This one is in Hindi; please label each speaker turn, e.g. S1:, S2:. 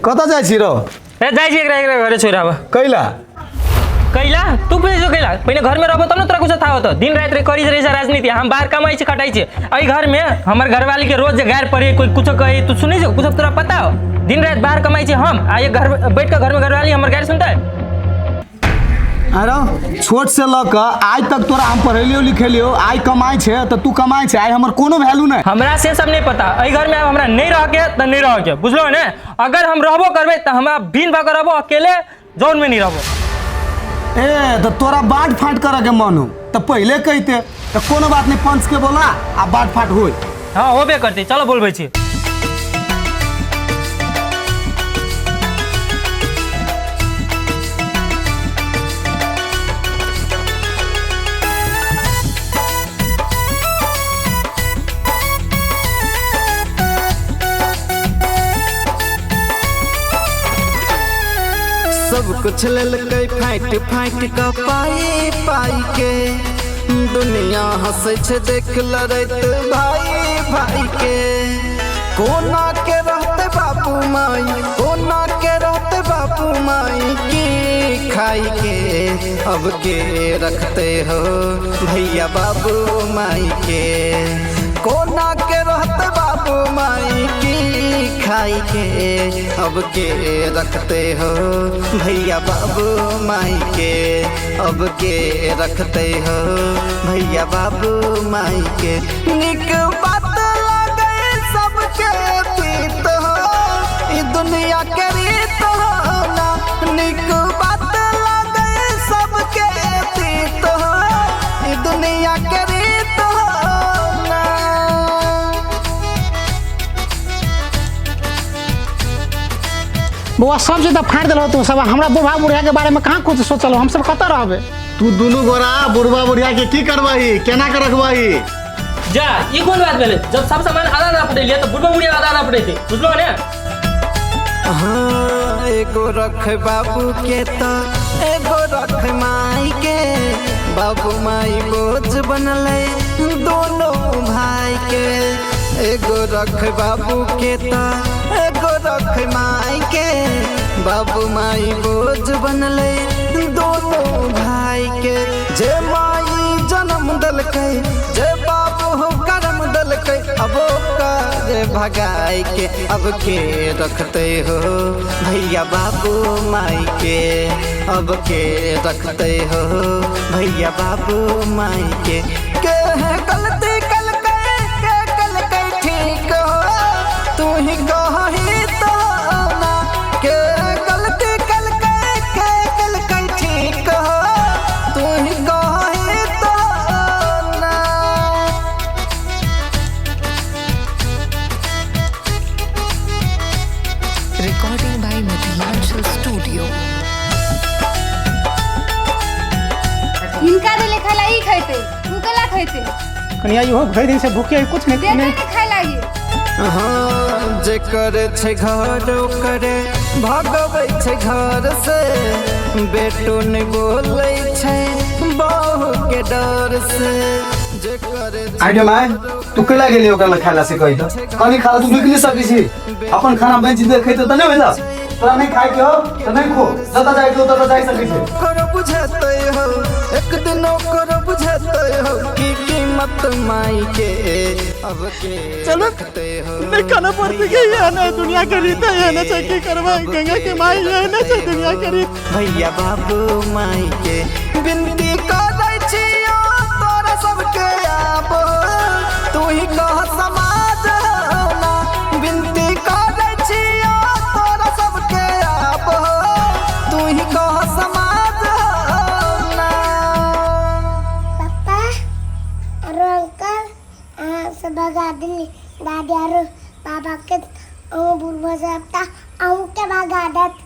S1: कता जाइ छी रो
S2: ए जाइ छी एकरा घरे छोरा अब
S1: कैला
S2: कैला तू पे जो कैला पहले घर में रहबो तब ना तोरा कुछ था होतो दिन रात रे करी रे राजनीति हम बाहर कमाई छी खटाई छी एई घर में हमर घरवाली के रोज गायर पड़े कोई कुछ कहे तू सुनी जो कुछ तोरा पता हो दिन रात बाहर कमाई छी हम आ ये घर बैठ के घर में घरवाली हमर गायर सुनता है।
S1: अरे छोट से लक आज तक तोरा हम पढ़ेलियो लिखेलियो आई कमाई छे तो तू कमाई छे आई हमर कोनो वैल्यू नहीं
S2: हमरा से सब नहीं पता एई घर में हमरा नहीं रह के त नहीं रह के बुझलो ने अगर हम रहबो करबे त हमरा बिन भाग रहबो अकेले जोन में नहीं रहबो।
S1: ए तो तोरा बाट फाट करे के मन हो तो पहले कहते तो कोनो बात नहीं पंच के बोला आ बाट फाट होई।
S2: हां होबे करते चलो बोलबै छी।
S3: सब कुछ ललकै फाइट फाइट का पाई पाई के दुनिया हंसे छे देख लड़त भाई भाई के कोना के रहते बाबू माई कोना के रहते बाबू माई की खाई के अब के रखते हो भैया बाबू माई के कोना के रहते बाबू माई की खाई के अब के रखते हो भैया बाबू माई के अब के रखते हो भैया बाबू माई के निक बात लगे सबके प्रीत हो ई दुनिया के रीत हो ना निक बात लगे सबके प्रीत हो ई दुनिया के रीत हो ना।
S4: बुआ सब चीज फाड़ दिल तू सब हमरा बुढ़ा बुढ़िया के बारे में कहाँ कुछ सोचल हम सब कत रहबे
S1: तू दोनों गोरा बुढ़वा बुढ़िया के की करवाही केना के रखवाही
S2: जा ई कोन बात भेले जब सब सामान आधा आधा पड़े लिए तो बुढ़वा बुढ़िया आधा आधा पड़े थे बुझलो ने।
S3: हाँ एगो रख बाबू के तो एगो रख माई के बाबू माई बोझ बनले दोनों भाई के एगो रख बाबू के तो एगो रख माई के बाबू माई बोझ बनले दोनों भाई के जे माई जन्म दलकै जे बाबू कर्म दलकै अब कर भगाई के अब के रखते हो भैया बाबू माई के अब के रखते हो भैया बाबू माई के है गलती कल के ठीक हो तू ही कही तो ना के गलती कल के ठीक हो तू ही कही तो ना।
S5: Recording by Mithilanshu Studio.
S6: इनका दे खाला ई खैते तू कला खैते
S4: कनिया यो भरि दिन से भूखे कुछ नहीं
S6: देखे
S4: नहीं
S6: नहीं खाए लागी।
S3: हाँ जे करे छे घर करे भगबै छे घर से बेटो नहीं बोले छे बहू के डर से जे करे
S1: आइडिया माय तू केला गेली ओकरा खाला से कहि त कनी खाला तू निकली सकी छी अपन खाना बेच दे खैते त नहीं होला तोरा नहीं खाए के हो त नहीं खो जता जाए के तता जाई सकी छी
S3: कर बुझते हो एक दिन कर बुझते हो की कीमत माई के अब के
S4: चलो
S3: रखते हो
S4: नहीं खाना पड़ती के ये ना दुनिया के रीत है ना चाहिए करवा गंगा के माई है ना चाहिए दुनिया के रीत
S3: भैया बाबू माई के बिनती करै छियो तोरा सबके आप तू ही कह समाज ना बिनती करै छियो तोरा सबके आप तू ही कह समाज ना।
S7: पापा और अंकल सब गाड़ी दादी और पापा के बुढ़वा जाता आऊ के बागादत